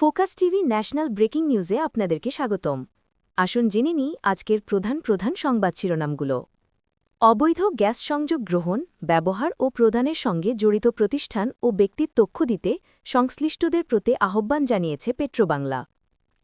Focus TV national breaking নিউজে আপনাদেরকে স্বাগতম। আসুন জেনে নিই আজকের প্রধান সংবাদ শিরোনামগুলো। অবৈধ গ্যাস সংযোগ গ্রহণ, ব্যবহার ও প্রদানের সঙ্গে জড়িত প্রতিষ্ঠান ও ব্যক্তির তথ্য দিতে সংশ্লিষ্টদের প্রতি আহ্বান জানিয়েছে পেট্রোবাংলা।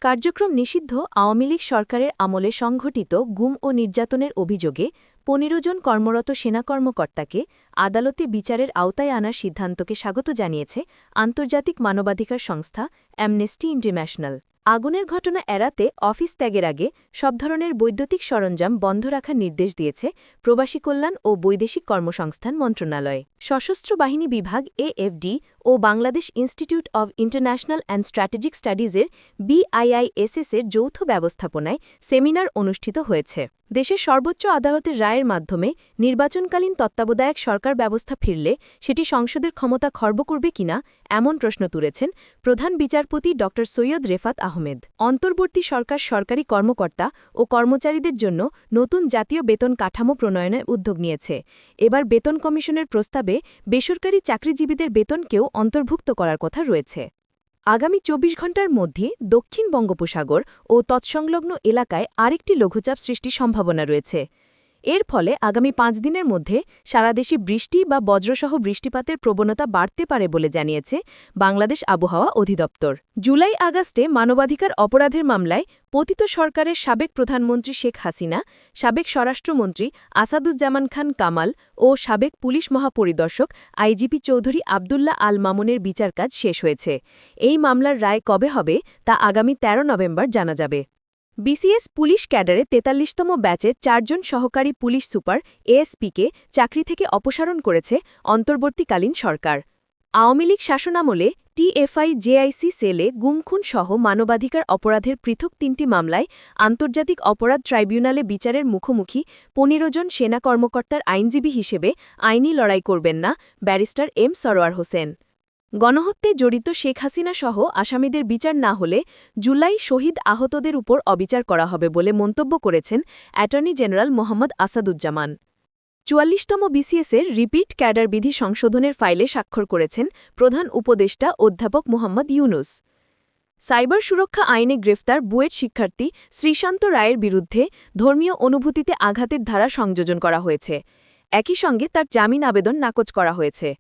কার্যক্রম নিষিদ্ধ আওয়ামী লীগ সরকারের আমলে সংঘটিত গুম ও নির্যাতনের অভিযোগে ১৫ জন কর্মরত সেনা কর্মকর্তাকে আদালতে বিচারের আওতায় আনার সিদ্ধান্তকে স্বাগত জানিয়েছে আন্তর্জাতিক মানবাধিকার সংস্থা অ্যামনেস্টি ইন্টারন্যাশনাল। আগুনের ঘটনা এড়াতে অফিস ত্যাগের আগে সব ধরনের বৈদ্যুতিক সরঞ্জাম বন্ধ রাখার নির্দেশ দিয়েছে প্রবাসী কল্যাণ ও বৈদেশিক কর্মসংস্থান মন্ত্রণালয়। সশস্ত্র বাহিনী বিভাগ এএফডি ও Bangladesh institute of international and strategic স্টাডিজের বিআইআইএসএসের যৌথ ব্যবস্থাপনায় সেমিনার অনুষ্ঠিত হয়েছে। দেশের সর্বোচ্চ আদালতের রায়ের মাধ্যমে নির্বাচনকালীন তত্ত্বাবধায়ক সরকার ব্যবস্থা ফিরলে সেটি সংসদের ক্ষমতা খর্ব করবে কিনা এমন প্রশ্ন তুলেছেন প্রধান বিচারপতি ড সৈয়দ রেফাত আহমেদ। অন্তর্বর্তী সরকার সরকারি কর্মকর্তা ও কর্মচারীদের জন্য নতুন জাতীয় বেতন কাঠামো প্রণয়নের উদ্যোগ নিয়েছে। এবার বেতন কমিশনের প্রস্তাবে বেসরকারি চাকরিজীবীদের বেতনকেও অন্তর্ভুক্ত করার কথা রয়েছে। আগামী ২৪ ঘণ্টার মধ্যে দক্ষিণ বঙ্গোপসাগর ও তৎসংলগ্ন এলাকায় আরেকটি লঘুচাপ সৃষ্টির সম্ভাবনা রয়েছে। এর ফলে আগামী ৫ দিনের মধ্যে সারা দেশে বৃষ্টি বা বজ্রসহ বৃষ্টিপাতের প্রবণতা বাড়তে পারে বলে জানিয়েছে বাংলাদেশ আবহাওয়া অধিদপ্তর। জুলাই-আগস্টে মানবাধিকার অপরাধের মামলায় পতিত সরকারের সাবেক প্রধানমন্ত্রী শেখ হাসিনা, সাবেক স্বরাষ্ট্রমন্ত্রী আসাদুজ্জামান খান কামাল ও সাবেক পুলিশ মহাপরিদর্শক আইজিপি চৌধুরী আবদুল্লাহ আল মামুনের বিচারকাজ শেষ হয়েছে। এই মামলার রায় কবে হবে তা আগামী ১৩ নভেম্বর জানা যাবে। বিসিএস পুলিশ ক্যাডারে ৪৩তম ব্যাচে ৪ জন সহকারী পুলিশ সুপার এএসপিকে চাকরি থেকে অপসারণ করেছে অন্তর্বর্তীকালীন সরকার। আওয়ামী লীগ শাসনামলে টিএফআই জেআইসি সেলে গুমখুন সহ মানবাধিকার অপরাধের পৃথক ৩টি মামলায় আন্তর্জাতিক অপরাধ ট্রাইব্যুনালে বিচারের মুখোমুখি ১৫ জন সেনা কর্মকর্তার আইনজীবী হিসেবে আইনি লড়াই করবেন না ব্যারিস্টার এম সরোয়ার হোসেন। গণহত্যায় জড়িত শেখ হাসিনা সহ আসামিদের বিচার না হলে জুলাই শহীদ আহতদের উপর অবিচার করা হবে বলে মন্তব্য করেছেন অ্যাটর্নি জেনারেল মোহাম্মদ আসাদুজ্জামান। ৪৪তম বিসিএসের রিপিট ক্যাডার বিধি সংশোধনের ফাইলে স্বাক্ষর করেছেন প্রধান উপদেষ্টা অধ্যাপক মোহাম্মদ ইউনুস। সাইবার সুরক্ষা আইনে গ্রেফতার বুয়েট শিক্ষার্থী শ্রীশান্ত রায়ের বিরুদ্ধে ধর্মীয় অনুভূতিতে আঘাতের ধারা সংযোজন করা হয়েছে। একই সঙ্গে তার জামিন আবেদন নাকচ করা হয়েছে।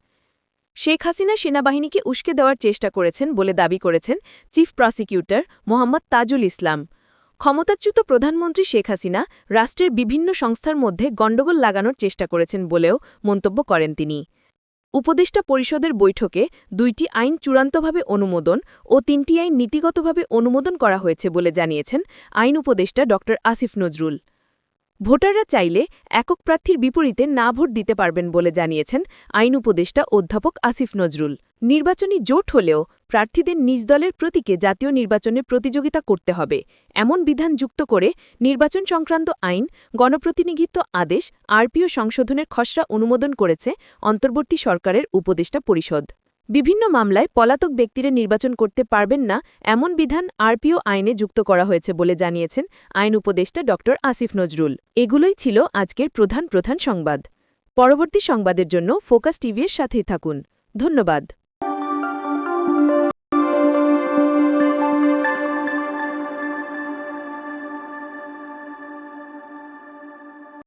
শেখ হাসিনা সেনাবাহিনীকে উস্কে দেওয়ার চেষ্টা করেছেন বলে দাবি করেছেন চিফ প্রসিকিউটর মোহাম্মদ তাজুল ইসলাম। ক্ষমতাচ্যুত প্রধানমন্ত্রী শেখ হাসিনা রাষ্ট্রের বিভিন্ন সংস্থার মধ্যে গণ্ডগোল লাগানোর চেষ্টা করেছেন বলেও মন্তব্য করেন তিনি। উপদেষ্টা পরিষদের বৈঠকে ২টি আইন চূড়ান্তভাবে অনুমোদন ও ৩টি আইন নীতিগতভাবে অনুমোদন করা হয়েছে বলে জানিয়েছেন আইন উপদেষ্টা ড আসিফ নজরুল। ভোটাররা চাইলে একক প্রার্থীর বিপরীতে না ভোট দিতে পারবেন বলে জানিয়েছেন আইন উপদেষ্টা অধ্যাপক আসিফ নজরুল। নির্বাচনী জোট হলেও প্রার্থীদের নিজ দলের প্রতীকে জাতীয় নির্বাচনে প্রতিযোগিতা করতে হবে এমন বিধান যুক্ত করে নির্বাচন সংক্রান্ত আইন, গণপ্রতিনিধিত্ব আদেশ, আরপিও সংশোধনের খসড়া অনুমোদন করেছে অন্তর্বর্তী সরকারের উপদেষ্টা পরিষদ। বিভিন্ন মামলায় পলাতক ব্যক্তিরা নির্বাচন করতে পারবেন না এমন বিধান আরপিও আইনে যুক্ত করা হয়েছে বলে জানিয়েছেন আইন উপদেষ্টা ড আসিফ নজরুল। এগুলোই ছিল আজকের প্রধান সংবাদ। পরবর্তী সংবাদের জন্য ফোকাস টিভির সাথেই থাকুন। ধন্যবাদ।